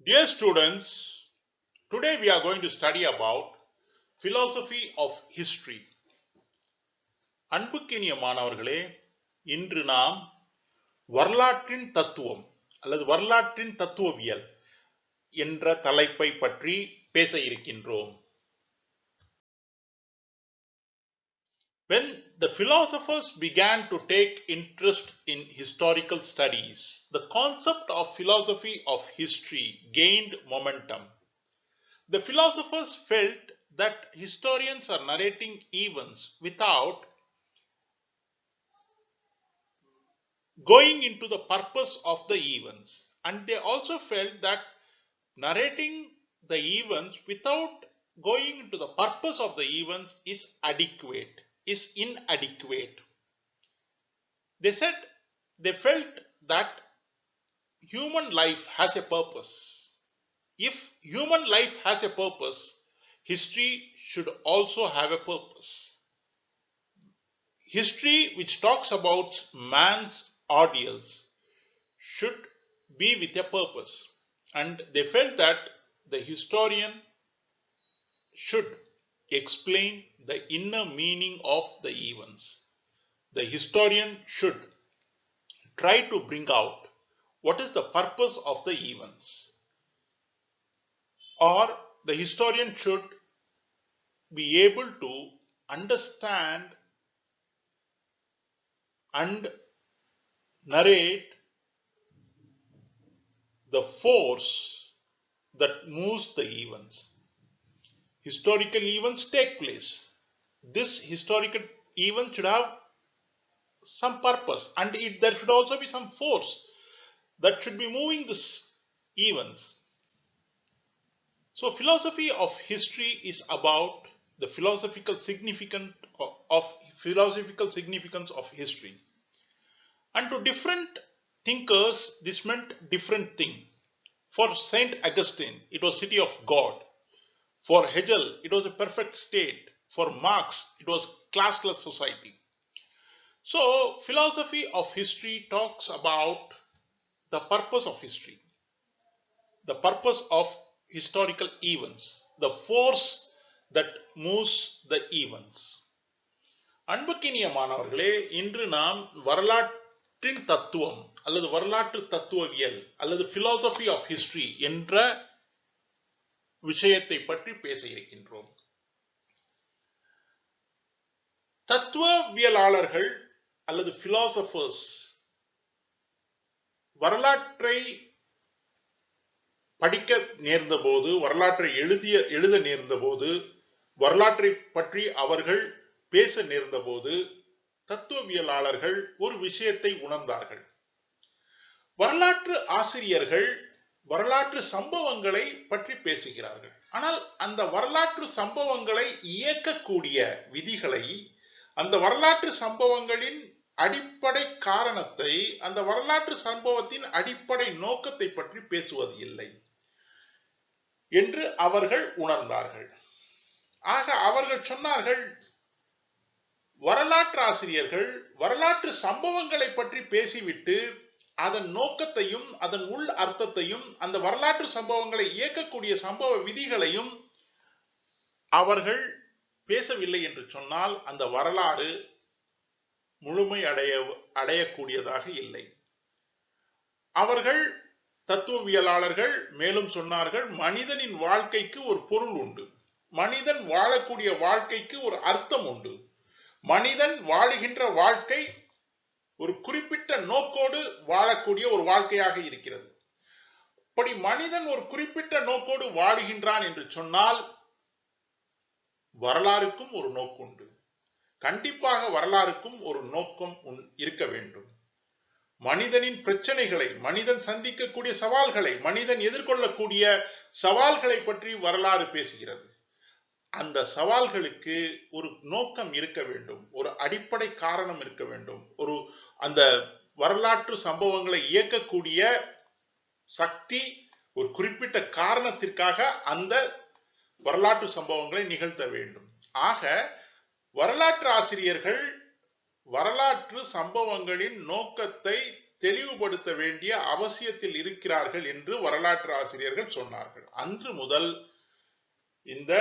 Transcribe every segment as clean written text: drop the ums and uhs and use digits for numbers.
Dear students, today we are going to study about philosophy of history. அன்புக்கினிய மாணவர்களே, இன்று நாம் வரலாற்றின் தத்துவம் அல்லது வரலாற்றின் தத்துவவியல் என்ற தலைப்பை பற்றி பேச இருக்கின்றோம். When the philosophers began to take interest in historical studies, the concept of philosophy of history gained momentum. The philosophers felt that historians are narrating events without going into the purpose of the events, and they also felt that narrating the events without going into the purpose of the events is inadequate. They felt that human life has a purpose. If human life has a purpose, history should also have a purpose. History which talks about man's ordeals should be with a purpose, and they felt that the historian should explain the inner meaning of the events. The historian should try to bring out what is the purpose of the events, or the historian should be able to understand and narrate the force that moves the events. Historical events take place. This historical event should have some purpose, and there should also be some force that should be moving these events. So philosophy of history is about the philosophical significance of history. And to different thinkers, this meant different thing. For Saint Augustine, it was city of God. For Hegel, it was a perfect state. For Marx, it was classless society. So, philosophy of history talks about the purpose of history, the purpose of historical events, the force that moves the events. அன்புக்கினிய மாணவர்களே, இன்று நாம் வரலாற்றின் தத்துவம் அல்லது வரலாற்று தத்துவவியல் அல்லது philosophy of history என்ற விஷயத்தை பற்றி பேச இருக்கின்றோம். தத்துவவியலாளர்கள் அல்லது philosophers வரலாற்றை படிக்க நேர்ந்த போது, வரலாற்றை எழுத நேர்ந்த போது, வரலாற்றை பற்றி அவர்கள் பேச நேர்ந்த போது, தத்துவவியலாளர்கள் ஒரு விஷயத்தை உணர்ந்தார்கள். வரலாற்று ஆசிரியர்கள் வரலாற்று சம்பவங்களை பற்றி பேசுகிறார்கள். ஆனால் அந்த வரலாற்று சம்பவங்களை இயக்கக்கூடிய விதிகளை, அந்த வரலாற்று சம்பவங்களின் அடிப்படை காரணத்தை, அந்த வரலாற்று சம்பவத்தின் அடிப்படை நோக்கத்தை பற்றி பேசுவது இல்லை என்று அவர்கள் உணர்ந்தார்கள். ஆக அவர்கள் சொன்னார்கள், வரலாற்று ஆசிரியர்கள் வரலாற்று சம்பவங்களை பற்றி பேசிவிட்டு அதன் நோக்கத்தையும் அதன் உள் அர்த்தத்தையும் அந்த வரலாற்று சம்பவங்களை இயக்கக்கூடிய சம்பவ விதிகளையும் அவர்கள் பேசவில்லை என்று சொன்னால் அந்த வரலாறு முழுமை அடையக்கூடியதாக இல்லை. அவர்கள் தத்துவவியலாளர்கள் மேலும் சொன்னார்கள், மனிதனின் வாழ்க்கைக்கு ஒரு பொருள் உண்டு, மனிதன் வாழக்கூடிய வாழ்க்கைக்கு ஒரு அர்த்தம் உண்டு, மனிதன் வாழுகின்ற வாழ்க்கை ஒரு குறிப்பிட்ட நோக்கோடு வாழக்கூடிய ஒரு வாழ்க்கையாக இருக்கிறது. அப்படி மனிதன் ஒரு குறிப்பிட்ட நோக்கோடு வாழுகின்றான் என்று சொன்னால் வரலாறுக்கும் ஒரு நோக்கம் உண்டு. கண்டிப்பாக வரலாறுக்கும் ஒரு நோக்கம் இருக்க வேண்டும். மனிதனின் பிரச்சனைகளை, மனிதன் சந்திக்கக்கூடிய சவால்களை, மனிதன் எதிர்கொள்ளக்கூடிய சவால்களை பற்றி வரலாறு பேசுகிறது. அந்த சவால்களுக்கு ஒரு நோக்கம் இருக்க வேண்டும், ஒரு அடிப்படை காரணம் இருக்க வேண்டும். அந்த வரலாற்று சம்பவங்களை இயக்கக்கூடிய சக்தி ஒரு குறிப்பிட்ட காரணத்திற்காக அந்த வரலாற்று சம்பவங்களை நிகழ்த்த வேண்டும். ஆக வரலாற்று ஆசிரியர்கள் வரலாற்று சம்பவங்களின் நோக்கத்தை தெளிவுபடுத்த வேண்டிய அவசியத்தில் இருக்கிறார்கள் என்று வரலாற்று ஆசிரியர்கள் சொன்னார்கள். அன்று முதல் இந்த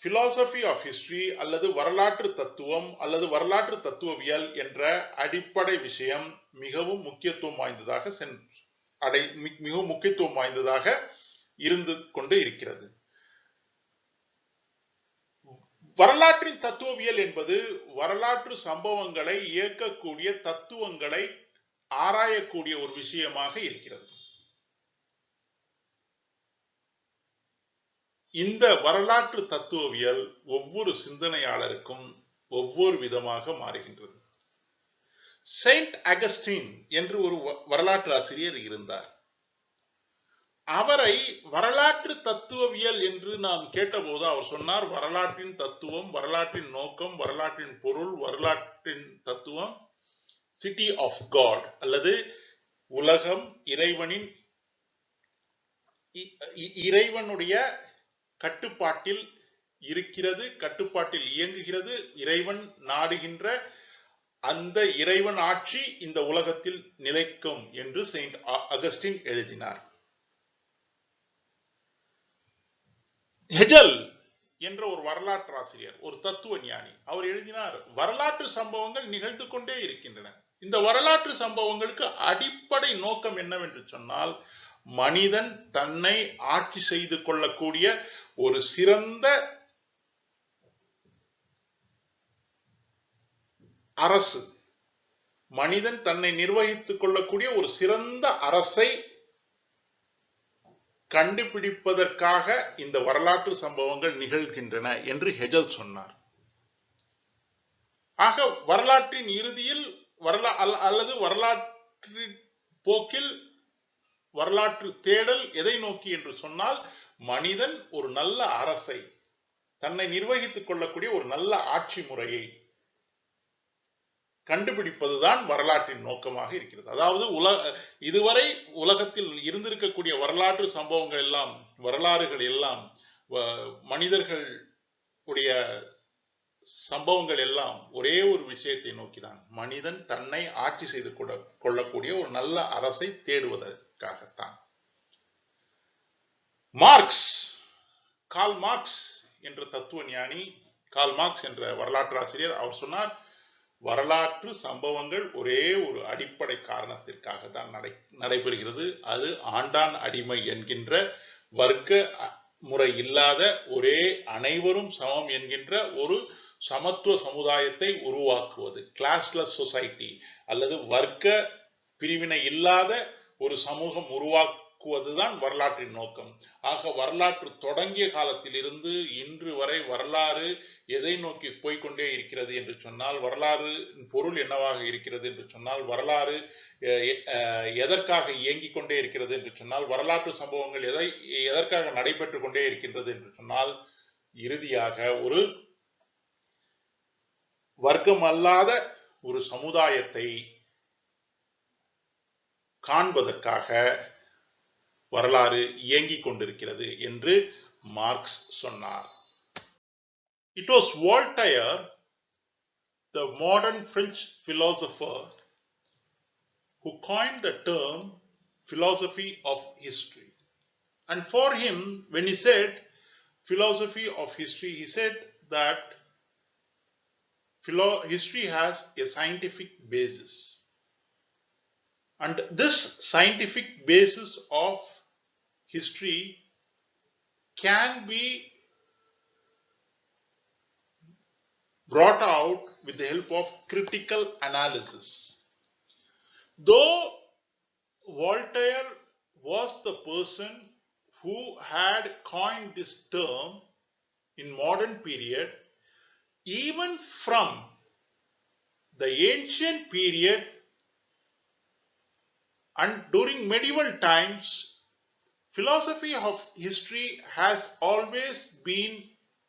பிலாசபி ஆஃப் ஹிஸ்டரி அல்லது வரலாற்று தத்துவம் அல்லது வரலாற்று தத்துவவியல் என்ற அடிப்படை விஷயம் மிகவும் முக்கியத்துவம் வாய்ந்ததாக இருந்து கொண்டு இருக்கிறது. வரலாற்றின் தத்துவவியல் என்பது வரலாற்று சம்பவங்களை இயக்கக்கூடிய தத்துவங்களை ஆராயக்கூடிய ஒரு விஷயமாக இருக்கிறது. இந்த வரலாற்று தத்துவவியல் ஒவ்வொரு சிந்தனையாளருக்கும் ஒவ்வொரு விதமாக மாறுகின்றது. செயின்ட் அகஸ்டின் என்று ஒரு வரலாற்று ஆசிரியர் இருந்தார். அவரை வரலாற்று தத்துவவியல் என்று நாம் கேட்டபோது அவர் சொன்னார், வரலாற்றின் தத்துவம், வரலாற்றின் நோக்கம், வரலாற்றின் பொருள், வரலாற்றின் தத்துவம் சிட்டி ஆஃப் காட் அல்லது உலகம் இறைவனுடைய கட்டுப்பாட்டில் இருக்கிறது, கட்டுப்பாட்டில் இயங்குகிறது, இறைவன் நாடுகின்ற அந்த இறைவன் ஆட்சி இந்த உலகத்தில் நிலைக்கும் என்று செயின்ட் அகஸ்டின் எழுதினார். ஹெஜல் என்ற ஒரு வரலாற்று ஆசிரியர், ஒரு தத்துவ ஞானி, அவர் எழுதினார், வரலாற்று சம்பவங்கள் நிகழ்ந்து கொண்டே இருக்கின்றன. இந்த வரலாற்று சம்பவங்களுக்கு அடிப்படை நோக்கம் என்னவென்று சொன்னால், மனிதன் தன்னை ஆட்சி செய்து கொள்ளக்கூடிய ஒரு சிறந்த அரசு, மனிதன் தன்னை நிர்வகித்துக் கொள்ளக்கூடிய ஒரு சிறந்த அரசை கண்டுபிடிப்பதற்காக இந்த வரலாற்று சம்பவங்கள் நிகழ்கின்றன என்று ஹெஜல் சொன்னார். ஆக வரலாற்றின் இறுதியில் அல்லது வரலாற்று போக்கில் வரலாற்று தேடல் எதை நோக்கி என்று சொன்னால், மனிதன் ஒரு நல்ல அரசை, தன்னை நிர்வகித்துக் கொள்ளக்கூடிய ஒரு நல்ல ஆட்சி முறையை கண்டுபிடிப்பதுதான் வரலாற்றின் நோக்கமாக இருக்கிறது. அதாவது இதுவரை உலகத்தில் இருந்திருக்கக்கூடிய வரலாற்று சம்பவங்கள் எல்லாம், வரலாறுகள் எல்லாம், மனிதர்கள் உடைய சம்பவங்கள் எல்லாம் ஒரே ஒரு விஷயத்தை நோக்கிதான், மனிதன் தன்னை ஆட்சி செய்து கொள்ளக்கூடிய ஒரு நல்ல அரசை தேடுவதற்காகத்தான். கார்ல் மார்க்ஸ் என்ற தத்துவ ஞானி, கார்ல் மார்க்ஸ் என்ற வரலாற்று ஆசிரியர், அவர் சொன்னார், வரலாற்று சம்பவங்கள் ஒரே ஒரு அடிப்படை காரணத்திற்காக தான் நடைபெறுகிறது. அது ஆண்டான் அடிமை என்கின்ற வர்க்க முறை இல்லாத ஒரே அனைவரும் சமம் என்கின்ற ஒரு சமத்துவ சமுதாயத்தை உருவாக்குவது, கிளாஸ்லெஸ் சொசைட்டி அல்லது வர்க்க பிரிவினை இல்லாத ஒரு சமூகம் உருவாக்குவதுதான் வரலாற்றின் நோக்கம். ஆக வரலாற்று தொடங்கிய காலத்தில் இருந்து இன்று வரை வரலாறு எதை நோக்கி போய்கொண்டே இருக்கிறது என்று சொன்னால், வரலாறு பொருள் என்னவாக இருக்கிறது என்று சொன்னால், வரலாறு எதற்காக இயங்கிக் கொண்டே இருக்கிறது என்று சொன்னால், வரலாற்று சம்பவங்கள் எதற்காக நடைபெற்றுக் கொண்டே இருக்கின்றது என்று சொன்னால், இறுதியாக ஒரு வர்க்கம் அல்லாத ஒரு சமுதாயத்தை காண்பதற்காக வரலாறு இயங்கிக் கொண்டிருக்கிறது என்று மார்க்ஸ் சொன்னார். It was Voltaire, the modern French philosopher, who coined the term philosophy of history. And for him, when he said philosophy of history, he said that history has a scientific basis. And this scientific basis of history can be brought out with the help of critical analysis. Though Voltaire was the person who had coined this term in modern period, even from the ancient period and during medieval times, philosophy of history has always been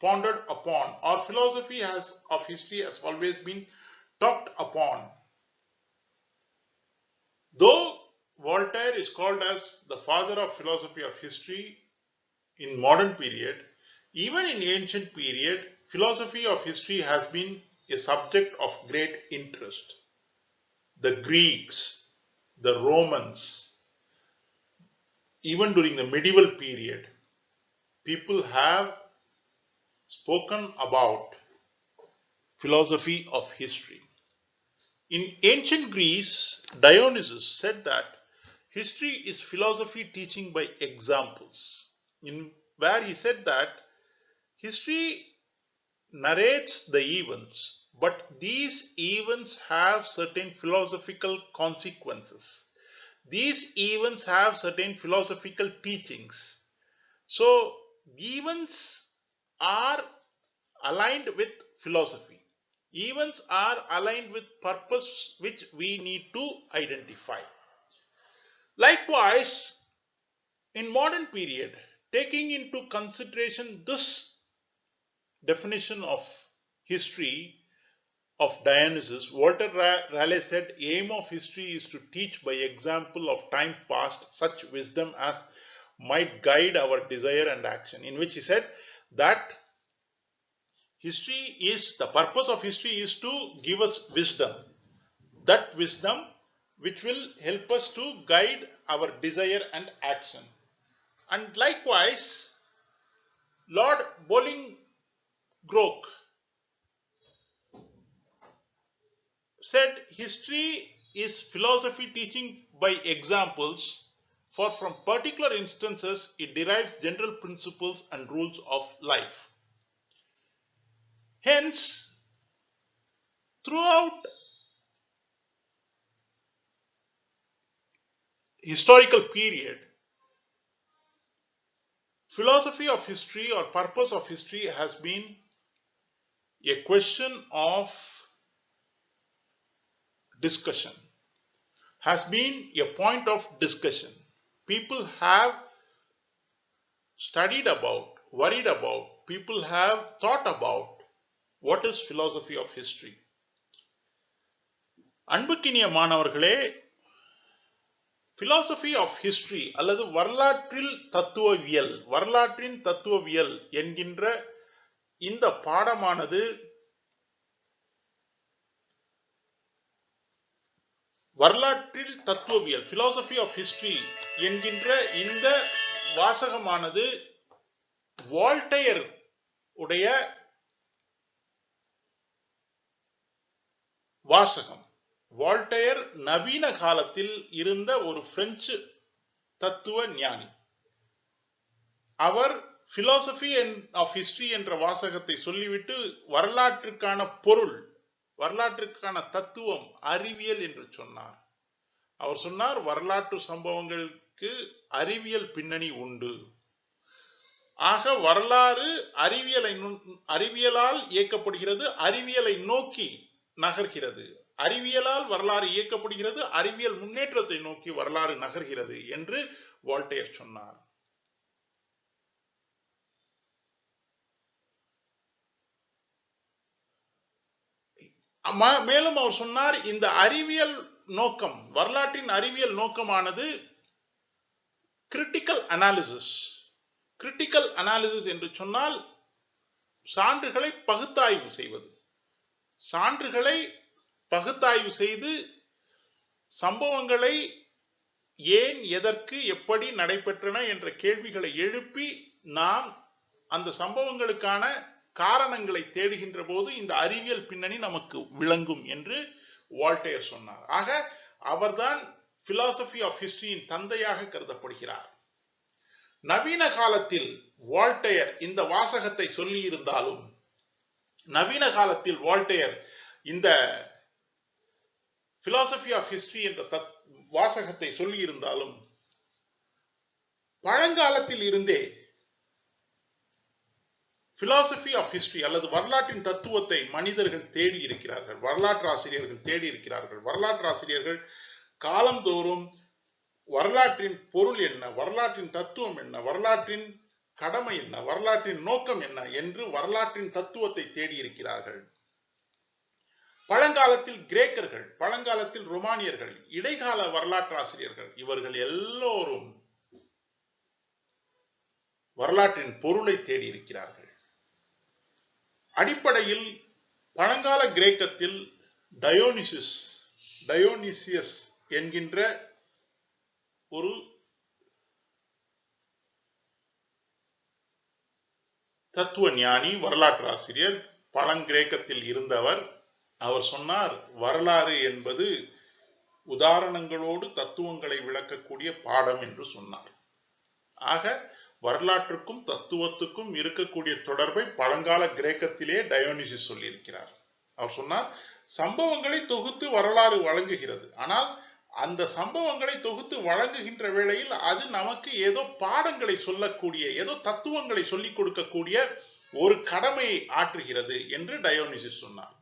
pondered upon, or philosophy of history has always been talked upon. Though Voltaire is called as the father of philosophy of history in modern period, even in ancient period, philosophy of history has been a subject of great interest. The Greeks, the Romans, even during the medieval period, people have spoken about philosophy of history. In ancient Greece, Dionysus said that history is philosophy teaching by examples, in where he said that history narrates the events, but these events have certain philosophical consequences. These events have certain philosophical teachings. So, events are aligned with philosophy. Events are aligned with purpose which we need to identify. Likewise, in modern period, taking into consideration this definition of history of Dionysus, Walter Raleigh said, aim of history is to teach by example of time past such wisdom as might guide our desire and action. In which he said that history is, the purpose of history is to give us wisdom. That wisdom which will help us to guide our desire and action. And likewise, Lord Bolingbroke said history is philosophy teaching by examples, for from particular instances it derives general principles and rules of life. Hence, throughout historical period, philosophy of history or purpose of history has been a question of discussion, has been a point of discussion. People have studied about, worried about, people have thought about what is philosophy of history. அன்புக்கினிய மாணவர்களே, philosophy of history அல்லது வரலாற்றில் தத்துவவியல், வரலாற்றின் தத்துவவியல் என்கின்ற இந்த பாடமானது வரலாற்றில் தத்துவவியல், philosophy of history என்கின்ற இந்த வாசகமானது Voltaire உடைய வாசகம். வால்டேர் நவீன காலத்தில் இருந்த ஒரு பிரெஞ்சு தத்துவ ஞானி. அவர் philosophy of history என்ற வாசகத்தை சொல்லிவிட்டு வரலாற்றுக்கான பொருள், வரலாற்றுக்கான தத்துவம் அறிவியல் என்று சொன்னார். அவர் சொன்னார், வரலாற்று சம்பவங்களுக்கு அறிவியல் பின்னணி உண்டு. ஆக வரலாறு அறிவியலால் இயக்கப்படுகிறது, அறிவியலை நோக்கி நகர்கிறது. அறிவியலால் வரலாறு இயக்கப்படுகிறது, அறிவியல் முன்னேற்றத்தை நோக்கி வரலாறு நகர்கிறது என்று வால்டேர் சொன்னார். மேலும் அவர் சொன்னார், இந்த அறிவியல் நோக்கம், வரலாற்றின் அறிவியல் நோக்கமானது கிரிட்டிக்கல் அனாலிசிஸ். கிரிட்டிக்கல் அனாலிசிஸ் என்று சொன்னால் சான்றுகளை பகுத்தாய்வு செய்வது. சான்றுகளை பகுத்தாய்வு செய்து சம்பவங்களை ஏன், எதற்கு, எப்படி நடைபெற்றன என்ற கேள்விகளை எழுப்பி நாம் அந்த சம்பவங்களுக்கான காரணங்களை தேடுகின்ற போது இந்த அறிவியல் பின்னணி நமக்கு விளங்கும் என்று வால்டேர் சொன்னார். ஆக அவர்தான் philosophy of historyயின் தந்தையாக கருதப்படுகிறார். நவீன காலத்தில் வால்டேர் இந்த வாசகத்தை சொல்லி இருந்தாலும், நவீன காலத்தில் வால்டேர் இந்த philosophy of history என்ற வாசகத்தை சொல்லி இருந்தாலும், பழங்காலத்தில் இருந்தே philosophy of history அல்லது வரலாற்றின் தத்துவத்தை மனிதர்கள் தேடி இருக்கிறார்கள், வரலாற்று ஆசிரியர்கள் தேடி இருக்கிறார்கள். வரலாற்று ஆசிரியர்கள் காலந்தோறும் வரலாற்றின் பொருள் என்ன, வரலாற்றின் தத்துவம் என்ன, வரலாற்றின் கடமை என்ன, வரலாற்றின் நோக்கம் என்ன என்று வரலாற்றின் தத்துவத்தை தேடி இருக்கிறார்கள். பழங்காலத்தில் கிரேக்கர்கள், பழங்காலத்தில் ரோமானியர்கள், இடைக்கால வரலாற்று ஆசிரியர்கள், இவர்கள் எல்லோரும் வரலாற்றின் பொருளை தேடி இருக்கிறார்கள். அடிப்படையில் பழங்கால கிரேக்கத்தில் டயோனிசியஸ் என்கின்ற ஒரு தத்துவ ஞானி, வரலாற்று ஆசிரியர், பழங்கிரேக்கத்தில் இருந்தவர். அவர் சொன்னார், வரலாறு என்பது உதாரணங்களோடு தத்துவங்களை விளக்கக்கூடிய பாடம் என்று சொன்னார். ஆக வரலாற்றுக்கும் தத்துவத்துக்கும் இருக்கக்கூடிய தொடர்பை பழங்கால கிரேக்கத்திலே டயோனிசிஸ் சொல்லியிருக்கிறார். அவர் சொன்னார், சம்பவங்களை தொகுத்து வரலாறு வழங்குகிறது. ஆனால் அந்த சம்பவங்களை தொகுத்து வழங்குகின்ற வேளையில் அது நமக்கு ஏதோ பாடங்களை சொல்லக்கூடிய, ஏதோ தத்துவங்களை சொல்லிக் கொடுக்கக்கூடிய ஒரு கடமையை ஆற்றுகிறது என்று டயோனிசிஸ் சொன்னார்.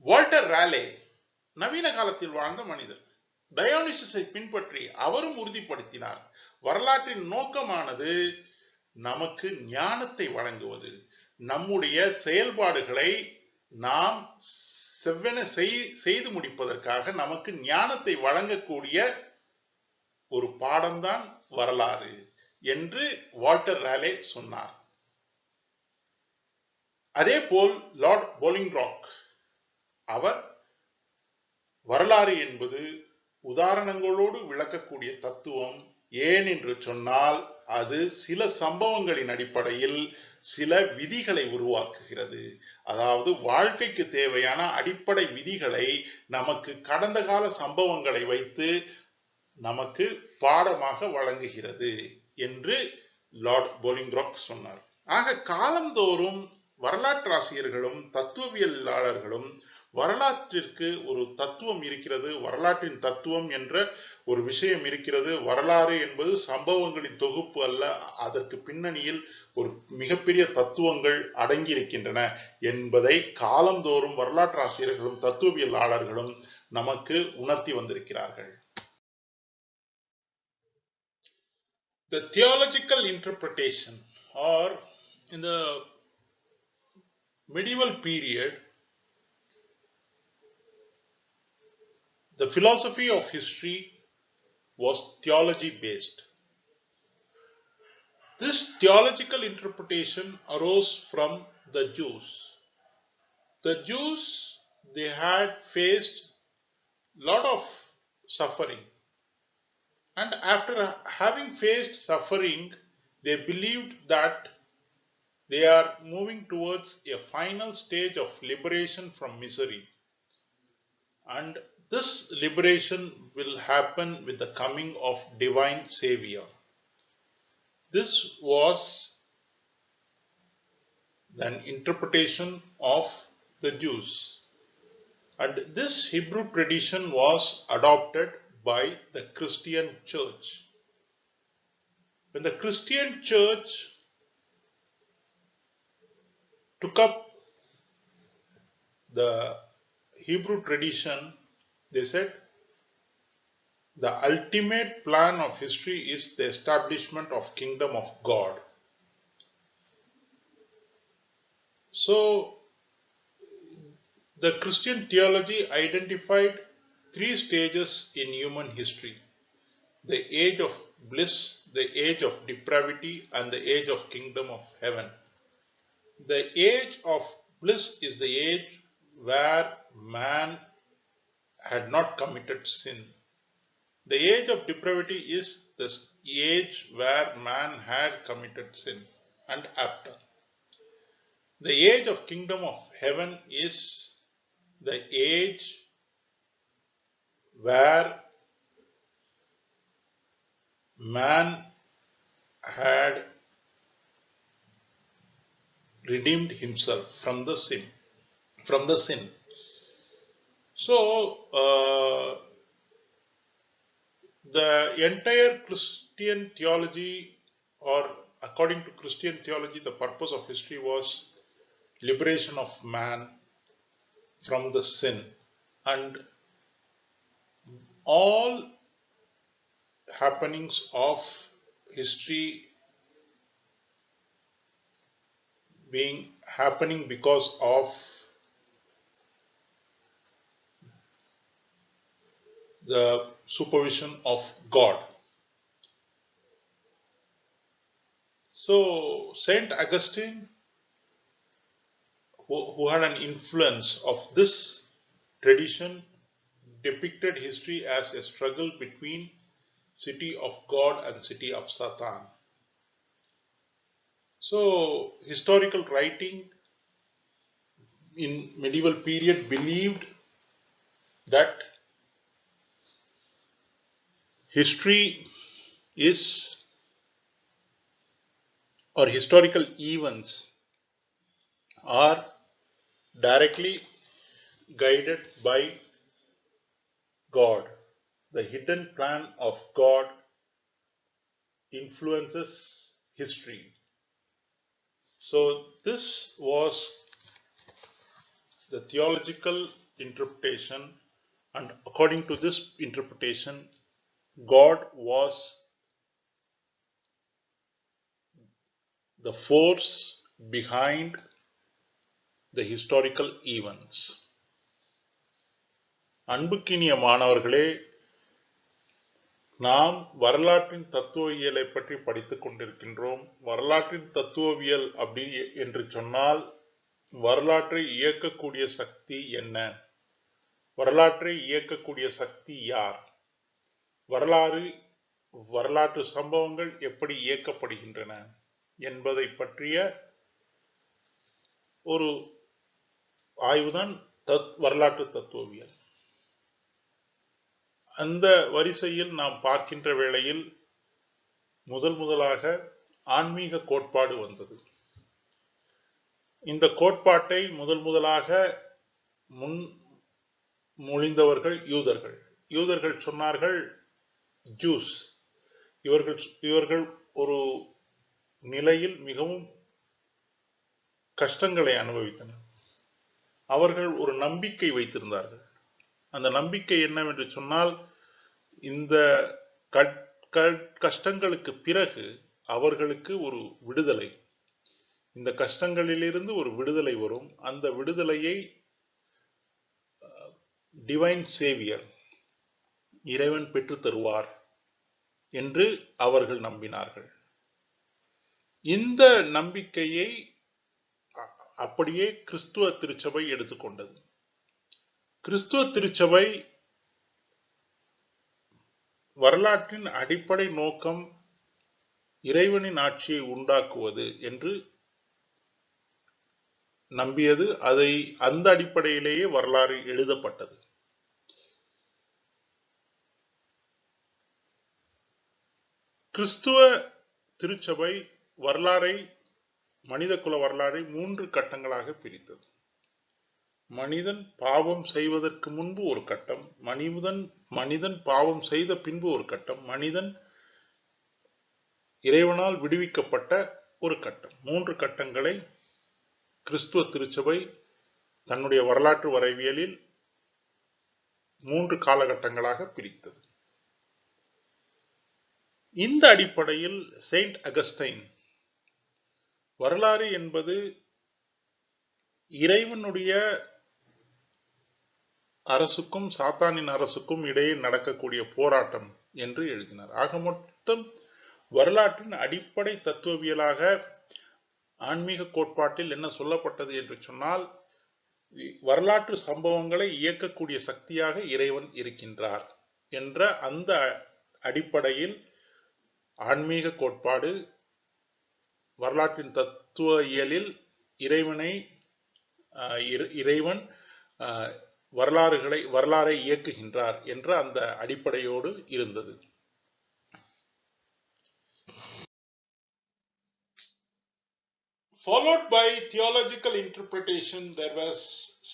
வால்டர் ராலே நவீன காலத்தில் வாழ்ந்த மனிதர். டயோனிசிஸை பின்பற்றி அவரும் உறுதிப்படுத்தினார், வரலாற்றின் நோக்கமானது நமக்கு ஞானத்தை வழங்குவது, நம்முடைய செயல்பாடுகளை நாம் செவ்வென செய்து முடிப்பதற்காக நமக்கு ஞானத்தை வழங்கக்கூடிய ஒரு பாடம்தான் வரலாறு என்று வால்டர் ராலே சொன்னார். அதே போல் லார்ட் போலிங்ராக் அவர் வரலாறு என்பது உதாரணங்களோடு விளக்கக்கூடிய தத்துவம். ஏன் என்று சொன்னால் அது சில சம்பவங்களின் அடிப்படையில் சில விதிகளை உருவாக்குகிறது. அதாவது வாழ்க்கைக்கு தேவையான அடிப்படை விதிகளை நமக்கு கடந்த கால சம்பவங்களை வைத்து நமக்கு பாடமாக வழங்குகிறது என்று லார்ட் போலிங்ராக் சொன்னார். ஆக காலந்தோறும் வரலாற்றாசிரியர்களும் தத்துவவியலாளர்களும் வரலாற்றிற்கு ஒரு தத்துவம் இருக்கிறது, வரலாற்றின் தத்துவம் என்ற ஒரு விஷயம் இருக்கிறது, வரலாறு என்பது சம்பவங்களின் தொகுப்பு அல்ல, அதற்கு பின்னணியில் ஒரு மிகப்பெரிய தத்துவங்கள் அடங்கியிருக்கின்றன என்பதை காலந்தோறும் வரலாற்று ஆசிரியர்களும் தத்துவவியலாளர்களும் நமக்கு உணர்த்தி வந்திருக்கிறார்கள். The theological interpretation, or in the medieval period, the philosophy of history was theology based. This theological interpretation arose from the Jews. The Jews, they had faced a lot of suffering, and after having faced suffering, they believed that they are moving towards a final stage of liberation from misery, and this liberation will happen with the coming of divine Savior. This was an interpretation of the Jews, and this Hebrew tradition was adopted by the Christian church. When the Christian church took up the Hebrew tradition, they said the ultimate plan of history is the establishment of kingdom of God. So the Christian theology identified 3 stages in human history: the age of bliss, the age of depravity, and the age of kingdom of heaven. The age of bliss is the age where man had not committed sin. The age of depravity is the age where man had committed sin, and after. The age of kingdom of heaven is the age where man had redeemed himself from the sin. So the entire Christian theology, or according to Christian theology, the purpose of history was liberation of man from the sin, and all happenings of history being happening because of the supervision of God. So Saint Augustine, who had an influence of this tradition, depicted history as a struggle between city of God and city of Satan. So historical writing in medieval period believed that history is, or historical events are directly guided by God. The hidden plan of God influences history. So this was the theological interpretation, and according to this interpretation, God was the force behind the historical events. அன்புக்கினிய மாணவர்களே, நாம் வரலாற்றின் தத்துவவியலை பற்றி படித்துக் கொண்டிருக்கின்றோம். வரலாற்றின் தத்துவவியல் அப்படி என்று சொன்னால் வரலாற்றை இயக்கக்கூடிய சக்தி என்ன? வரலாற்றை இயக்கக்கூடிய சக்தி யார்? வரலாற்று சம்பவங்கள் எப்படி இயக்கப்படுகின்றன என்பதை பற்றிய ஒரு ஆய்வுதான் வரலாற்று தத்துவவியல். அந்த வரிசையில் நாம் பார்க்கின்ற வேளையில் முதலாக ஆன்மீக கோட்பாடு வந்தது. இந்த கோட்பாட்டை முதலாக முன்மொழிந்தவர்கள் யூதர்கள். யூதர்கள் சொன்னார்கள், ஜூஸ் இவர்கள் ஒரு நிலையில் மிகவும் கஷ்டங்களை அனுபவித்தனர். அவர்கள் ஒரு நம்பிக்கை வைத்திருந்தார்கள். அந்த நம்பிக்கை என்னவென்று சொன்னால், இந்த கஷ்டங்களுக்கு பிறகு அவர்களுக்கு ஒரு விடுதலை, இந்த கஷ்டங்களிலிருந்து ஒரு விடுதலை வரும். அந்த விடுதலையை டிவைன் சேவியர், இறைவன் பெற்று தருவார் என்று அவர்கள் நம்பினார்கள். இந்த நம்பிக்கையை அப்படியே கிறிஸ்துவ திருச்சபை எடுத்துக்கொண்டது. கிறிஸ்துவ திருச்சபை வரலாற்றின் அடிப்படை நோக்கம் இறைவனின் ஆட்சியை உண்டாக்குவது என்று நம்பியது. அந்த அடிப்படையிலேயே வரலாறு எழுதப்பட்டது. கிறிஸ்துவ திருச்சபை மனித குல வரலாறை 3 கட்டங்களாக பிரித்தது. மனிதன் பாவம் செய்வதற்கு முன்பு ஒரு கட்டம், மனிதன் பாவம் செய்த பின்பு ஒரு கட்டம், மனிதன் இறைவனால் விடுவிக்கப்பட்ட ஒரு கட்டம். 3 கட்டங்களை கிறிஸ்துவ திருச்சபை தன்னுடைய வரலாற்று வரைவியலில் 3 காலகட்டங்களாக பிரித்தது. இந்த அடிப்படையில் செயின்ட் அகஸ்டைன் வரலாறு என்பது இறைவனுடைய அரசுக்கும் சாத்தானின் அரசுக்கும் இடையே நடக்கக்கூடிய போராட்டம் என்று எழுதினார். ஆக மொத்தம் வரலாற்றின் அடிப்படை தத்துவவியலாக ஆன்மீக கோட்பாட்டில் என்ன சொல்லப்பட்டது என்று சொன்னால், வரலாற்று சம்பவங்களை இயக்கக்கூடிய சக்தியாக இறைவன் இருக்கின்றார் என்ற அந்த அடிப்படையில் ஆன்மீக கோட்பாடு வரலாற்றின் தத்துவ இயலில் இறைவன் வரலாறை இயக்குகின்றார் என்ற அந்த அடிப்படையோடு இருந்தது. Followed by theological interpretation, there was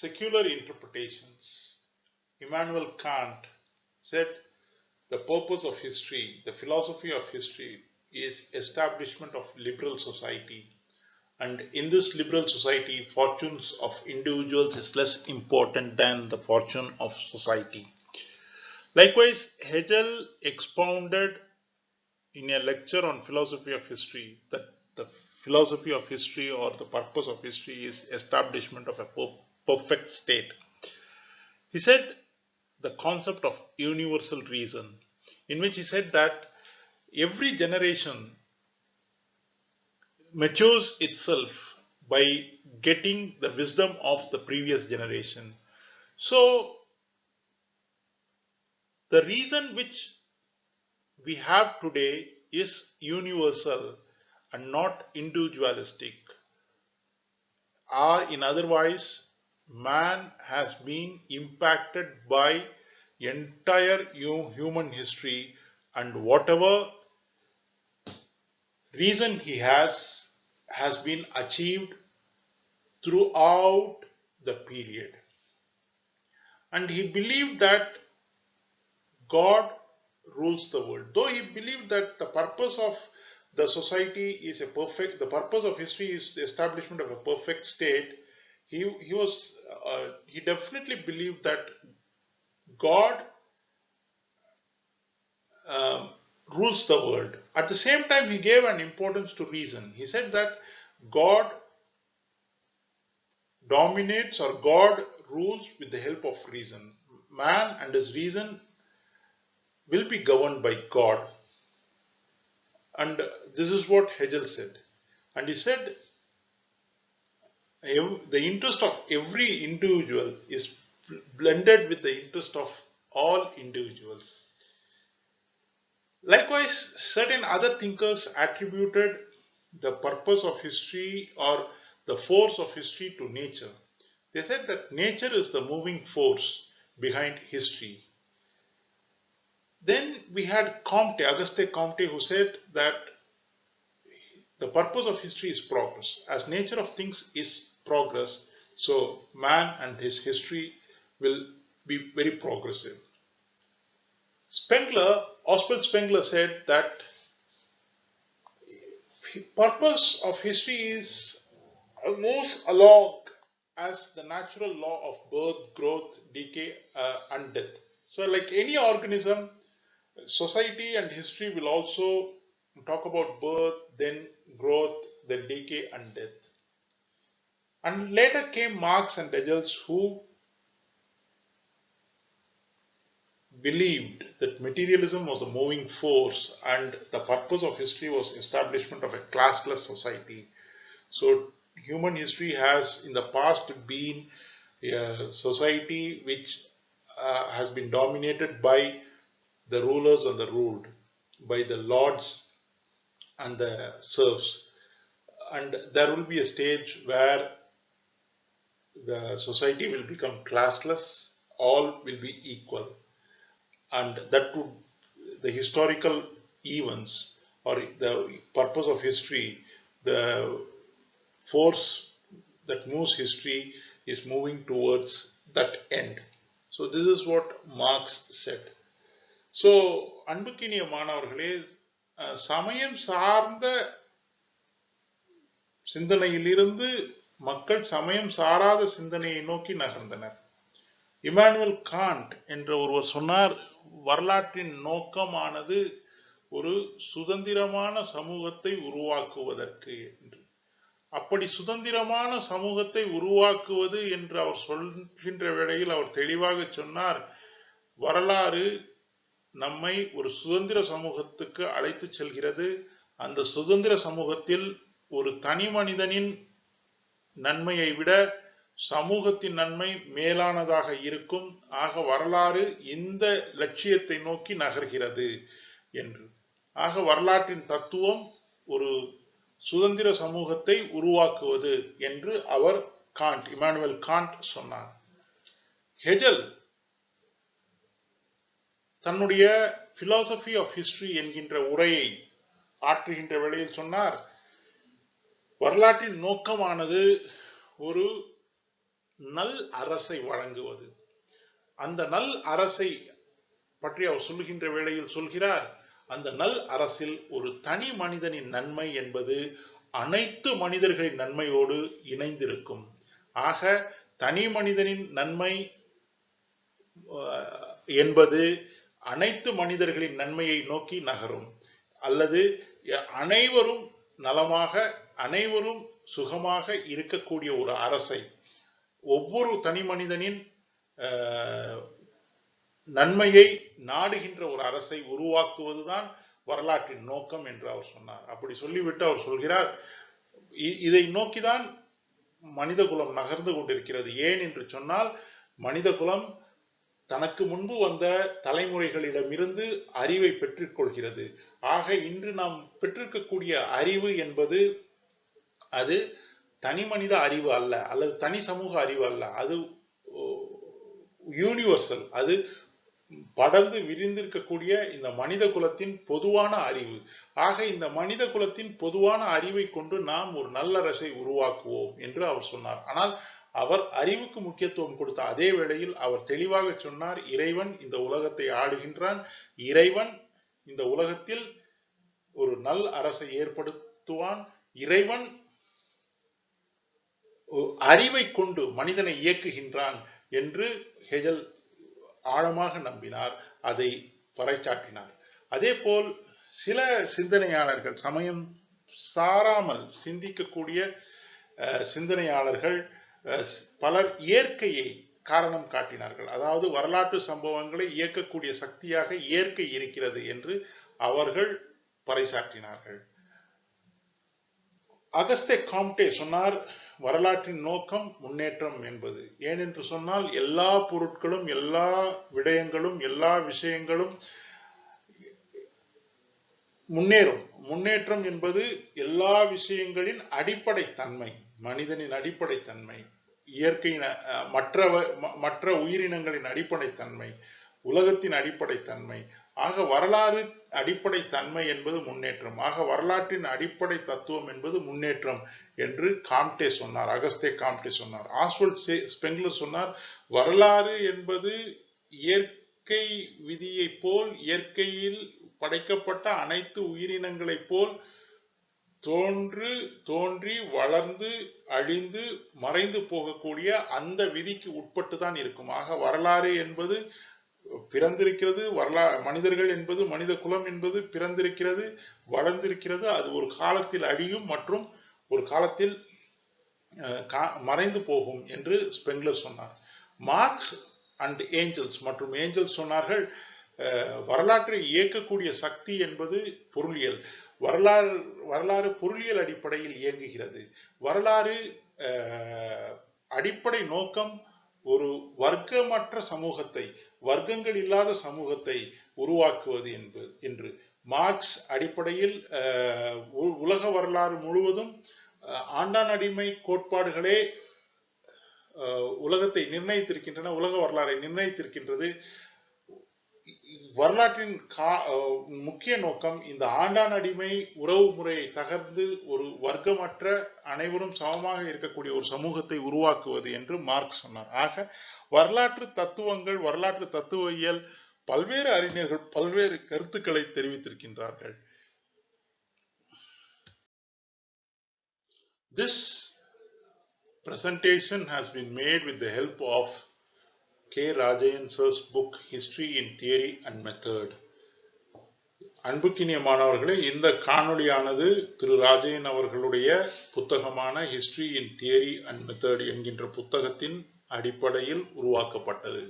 secular interpretations. Immanuel Kant said the purpose of history, the philosophy of history, is establishment of liberal society, and in this liberal society, fortunes of individuals is less important than the fortune of society. Likewise, Hegel expounded in a lecture on philosophy of history that the philosophy of history, or the purpose of history, is establishment of a perfect state. He said the concept of universal reason, in which he said that every generation matures itself by getting the wisdom of the previous generation. So the reason which we have today is universal and not individualistic. Or, in otherwise, man has been impacted by entire human history, and whatever reason he has been achieved throughout the period. And he believed that God rules the world. Though he believed that the purpose of the society is the purpose of history is the establishment of a perfect state, he definitely believed that God um, rules the world. At the same time, he gave an importance to reason. He said that God dominates, or God rules with the help of reason. Man and his reason will be governed by God. And this is what Hegel said. And he said the interest of every individual is blended with the interest of all individuals. Likewise, certain other thinkers attributed the purpose of history or the force of history to nature. They said that nature is the moving force behind history. Then we had Auguste Comte, who said that the purpose of history is progress. As nature of things is progress, so man and his history will be very progressive. Oswald Spengler said that purpose of history is moves along as the natural law of birth, growth, decay, and death. So, like any organism, society and history will also talk about birth, then growth, then decay and death. And later came Marx and Engels, who believed that materialism was a moving force and the purpose of history was establishment of a classless society. So human history has in the past been a society which has been dominated by the rulers and the ruled, by the lords and the serfs. And there will be a stage where the society will become classless, all will be equal. And that would, the historical events or the purpose of history, the force that moves history is moving towards that end. So this is what Marx said. So அன்புக்கினிய மாணவர்களே, சமயம் சார்ந்த சிந்தனையிலிருந்து மக்கள் சமயம் சாராத சிந்தனையை நோக்கி நகர்ந்தனர். Emmanuel Gantt என்ற ஒருவர் சொன்னார், வரலாற்றின் நோக்கமானது ஒரு சுதந்திரமான சமூகத்தை உருவாக்குவதற்கு என்று. அப்படி சுதந்திரமான சமூகத்தை உருவாக்குவது என்று அவர் சொல்கின்ற வேளையில் அவர் தெளிவாக சொன்னார், வரலாறு நம்மை ஒரு சுதந்திர சமூகத்துக்கு அழைத்து செல்கிறது. அந்த சுதந்திர சமூகத்தில் ஒரு தனி மனிதனின் நன்மையை விட சமூகத்தின் நன்மை மேலானதாக இருக்கும். ஆக வரலாறு இந்த லட்சியத்தை நோக்கி நகர்கிறது என்று. ஆக வரலாற்றின் தத்துவம் ஒரு சுதந்திர சமூகத்தை உருவாக்குவது என்று அவர் இமானுவேல் காண்ட் சொன்னார். ஹெஜல் தன்னுடைய பிலாசபி ஆஃப் ஹிஸ்டரி என்கின்ற உரையை ஆற்றுகின்ற வேளையில் சொன்னார், வரலாற்றின் நோக்கமானது ஒரு நல் அரசை வழங்குவது. அந்த நல் அரசை பற்றி அவர் சொல்லுகின்ற வேளையில் சொல்கிறார், அந்த நல் அரசில் ஒரு தனி மனிதனின் நன்மை என்பது அனைத்து மனிதர்களின் நன்மையோடு இணைந்திருக்கும். ஆக தனி மனிதனின் நன்மை என்பது அனைத்து மனிதர்களின் நன்மையை நோக்கி நகரும். அல்லது அனைவரும் நலமாக அனைவரும் சுகமாக இருக்கக்கூடிய ஒரு அரசை, ஒவ்வொரு தனி மனிதனின் நன்மையை நாடுகின்ற ஒரு அரசை உருவாக்குவதுதான் வரலாற்றின் நோக்கம் என்று அவர் சொன்னார். அப்படி சொல்லிவிட்டு அவர் சொல்கிறார், இதை நோக்கிதான் மனித குலம் நகர்ந்து கொண்டிருக்கிறது. ஏன் என்று சொன்னால், மனித குலம் தனக்கு முன்பு வந்த தலைமுறைகளிடமிருந்து அறிவை பெற்றுக்கொள்கிறது. ஆக இன்று நாம் பெற்றிருக்கக்கூடிய அறிவு என்பது அது தனி மனித அறிவு அல்ல, அல்லது தனி சமூக அறிவு அல்ல, அது யூனிவர்சல், அது படர்ந்து விரிந்திருக்கக்கூடிய இந்த மனித குலத்தின் பொதுவான அறிவு. ஆக இந்த மனித குலத்தின் பொதுவான அறிவை கொண்டு நாம் ஒரு நல்லரசை உருவாக்குவோம் என்று அவர் சொன்னார். ஆனால் அவர் அறிவுக்கு முக்கியத்துவம் கொடுத்த அதே வேளையில் அவர் தெளிவாக சொன்னார், இறைவன் இந்த உலகத்தை ஆளுகின்றான், இறைவன் இந்த உலகத்தில் ஒரு நல் அரசை ஏற்படுத்துவான், இறைவன் அறிவை கொண்டு மனிதனை இயக்குகின்றான் என்று ஹெஜல் ஆழமாக நம்பினார், அதை பறைசாற்றினார். அதே போல் சில சிந்தனையாளர்கள், சமயம் சாராமல் சிந்திக்கக்கூடிய சிந்தனையாளர்கள் பலர் இயற்கையை காரணம் காட்டினார்கள். அதாவது வரலாற்று சம்பவங்களை இயக்கக்கூடிய சக்தியாக இயற்கை இருக்கிறது என்று அவர்கள் பறைசாற்றினார்கள். அகஸ்தே காம்டே சொன்னார், வரலாற்றின் நோக்கம் முன்னேற்றம் என்பது. ஏனென்று சொன்னால் எல்லா பொருட்களும், எல்லா விடயங்களும், எல்லா விஷயங்களும் முன்னேறும். முன்னேற்றம் என்பது எல்லா விஷயங்களின் அடிப்படை தன்மை, மனிதனின் அடிப்படை தன்மை, இயற்கையின் மற்ற உயிரினங்களின் அடிப்படை தன்மை, உலகத்தின் அடிப்படை தன்மை. ஆக வரலாறு அடிப்படை தன்மை என்பது முன்னேற்றம். ஆக வரலாற்றின் அடிப்படை தத்துவம் என்பது முன்னேற்றம் என்று காம்டே சொன்னார், அகஸ்தே காம்டே சொன்னார். ஆஸ்வால்ட் ஸ்பெங்லர் சொன்னார், வரலாறு என்பது இயற்கை விதியை போல், இயற்கையில் படைக்கப்பட்ட அனைத்து உயிரினங்களைப் போல் தோன்றி வளர்ந்து அழிந்து மறைந்து போகக்கூடிய அந்த விதிக்கு உட்பட்டு தான் இருக்கும். ஆக வரலாறு என்பது பிறந்திருக்கிறது, மனிதர்கள் என்பது, மனித குலம் என்பது பிறந்திருக்கிறது, வளர்ந்திருக்கிறது, அது ஒரு காலத்தில் அழியும் மற்றும் ஒரு காலத்தில் மறைந்து போகும் என்று ஸ்பெங்லர் சொன்னார். மார்க்ஸ் அண்ட் ஏஞ்சல்ஸ் மற்றும் ஏஞ்சல்ஸ் சொன்னார்கள், வரலாற்றை இயக்கக்கூடிய சக்தி என்பது பொருளியல். வரலாறு பொருளியல் அடிப்படையில் இயங்குகிறது. வரலாறு அடிப்படை நோக்கம் ஒரு வர்க்கமற்ற சமூகத்தை, வர்க்கங்கள் இல்லாத சமூகத்தை உருவாக்குவது என்று. மார்க்ஸ் அடிப்படையில் உலக வரலாறு முழுவதும் ஆண்டான் அடிமை கோட்பாடுகளே உலகத்தை நிர்ணயித்திருக்கின்றன, உலக வரலாறை நிர்ணயித்திருக்கின்றது. வரலாற்றின் முக்கிய நோக்கம் இந்த ஆண்டான் அடிமை உறவு முறையை தகர்ந்து ஒரு வர்க்கமற்ற அனைவரும் சமமாக இருக்கக்கூடிய ஒரு சமூகத்தை உருவாக்குவது என்று மார்க்ஸ் சொன்னார். ஆக வரலாற்று தத்துவங்கள், வரலாற்று தத்துவவியல், பல்வேறு அறிஞர்கள் பல்வேறு கருத்துக்களை தெரிவித்திருக்கின்றார்கள். This presentation has been made with the help of K. Rajayan sir's book History in Theory and Method. அன்புக்கினிய மாணவர்களே, இந்த காணொளியானது திரு ராஜயன் அவர்களுடைய புத்தகமான History in Theory and Method என்கின்ற புத்தகத்தின் அடிப்படையில் உருவாக்கப்பட்டது.